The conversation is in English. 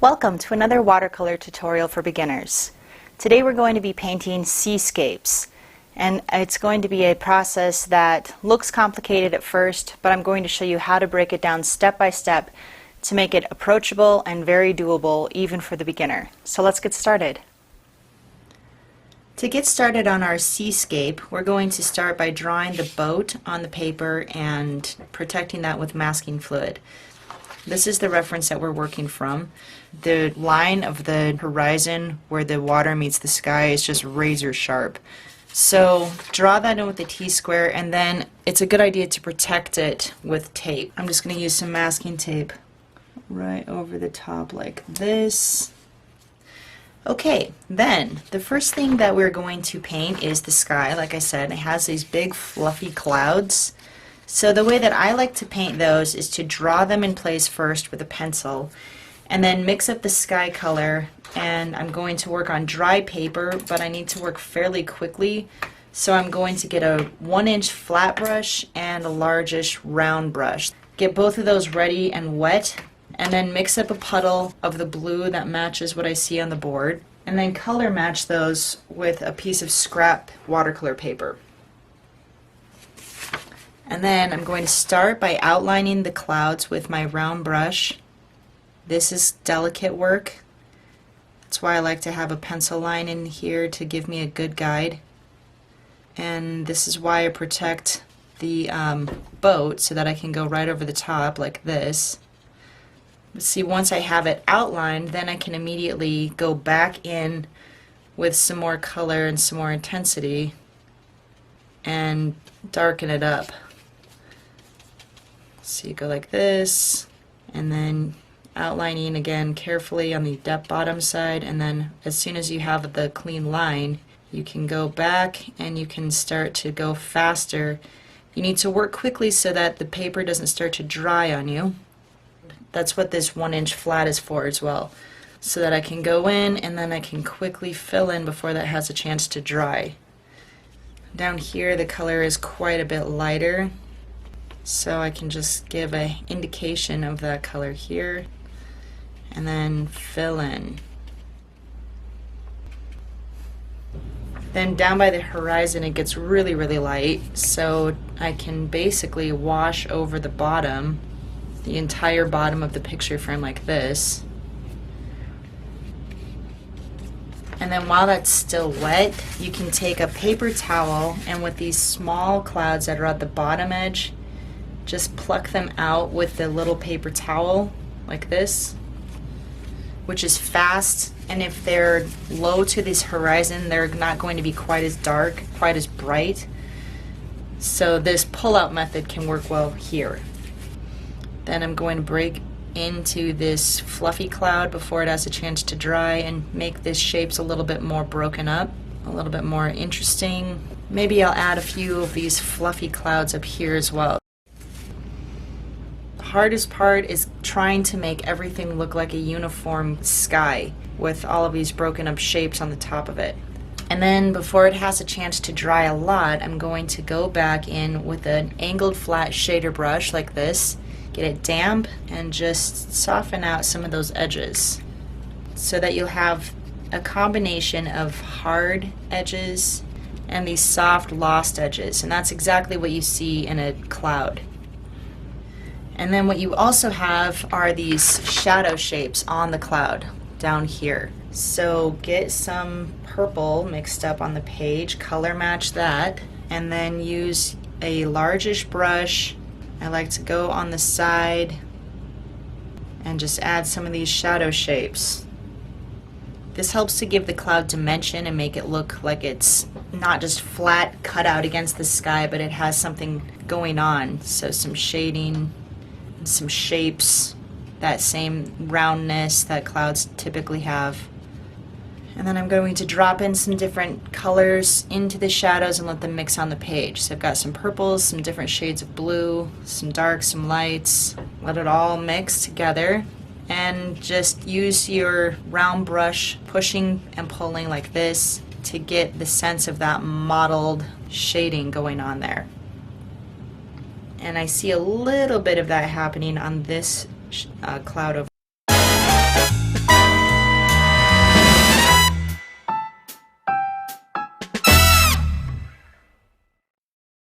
Welcome to another watercolor tutorial for beginners. Today we're going to be painting seascapes, and it's going to be a process that looks complicated at first, but I'm going to show you how to break it down step by step to make it approachable and very doable even for the beginner. So let's get started. To get started on our seascape, we're going to start by drawing the boat on the paper and protecting that with masking fluid. This is the reference that we're working from. The line of the horizon where the water meets the sky is just razor sharp. So draw that in with the T-square, and then it's a good idea to protect it with tape. I'm just going to use some masking tape right over the top like this. Okay, then the first thing that we're going to paint is the sky. Like I said, it has these big fluffy clouds. So the way that I like to paint those is to draw them in place first with a pencil and then mix up the sky color, and I'm going to work on dry paper, but I need to work fairly quickly, so I'm going to get a 1-inch flat brush and a largish round brush. Get both of those ready and wet, and then mix up a puddle of the blue that matches what I see on the board, and then color match those with a piece of scrap watercolor paper. And then I'm going to start by outlining the clouds with my round brush. This is delicate work. That's why I like to have a pencil line in here to give me a good guide. And this is why I protect the boat so that I can go right over the top like this. See, once I have it outlined, then I can immediately go back in with some more color and some more intensity and darken it up. So you go like this, and then outlining again carefully on the bottom side, and then as soon as you have the clean line, you can go back and you can start to go faster. You need to work quickly so that the paper doesn't start to dry on you. That's what this 1-inch flat is for as well, so that I can go in and then I can quickly fill in before that has a chance to dry. Down here the color is quite a bit lighter, so I can just give an indication of that color here and then fill in. Then down by the horizon it gets really light, so I can basically wash over the bottom, the entire bottom of the picture frame like this. And then while that's still wet, you can take a paper towel and with these small clouds that are at the bottom edge, just pluck them out with the little paper towel like this, which is fast, and if they're low to this horizon they're not going to be quite as dark, quite as bright. So this pull-out method can work well here. Then I'm going to break into this fluffy cloud before it has a chance to dry and make these shapes a little bit more broken up, a little bit more interesting. Maybe I'll add a few of these fluffy clouds up here as well. The hardest part is trying to make everything look like a uniform sky with all of these broken up shapes on the top of it. And then before it has a chance to dry a lot, I'm going to go back in with an angled flat shader brush like this, get it damp, and just soften out some of those edges so that you'll have a combination of hard edges and these soft lost edges, and that's exactly what you see in a cloud. And then what you also have are these shadow shapes on the cloud down here. So get some purple mixed up on the page, color match that, and then use a largish brush. I like to go on the side and just add some of these shadow shapes. This helps to give the cloud dimension and make it look like it's not just flat cut out against the sky, but it has something going on. So some shading, some shapes, that same roundness that clouds typically have. And then I'm going to drop in some different colors into the shadows and let them mix on the page. So I've got some purples, some different shades of blue, some darks, some lights. Let it all mix together and just use your round brush, pushing and pulling like this to get the sense of that mottled shading going on there. And I see a little bit of that happening on this cloud over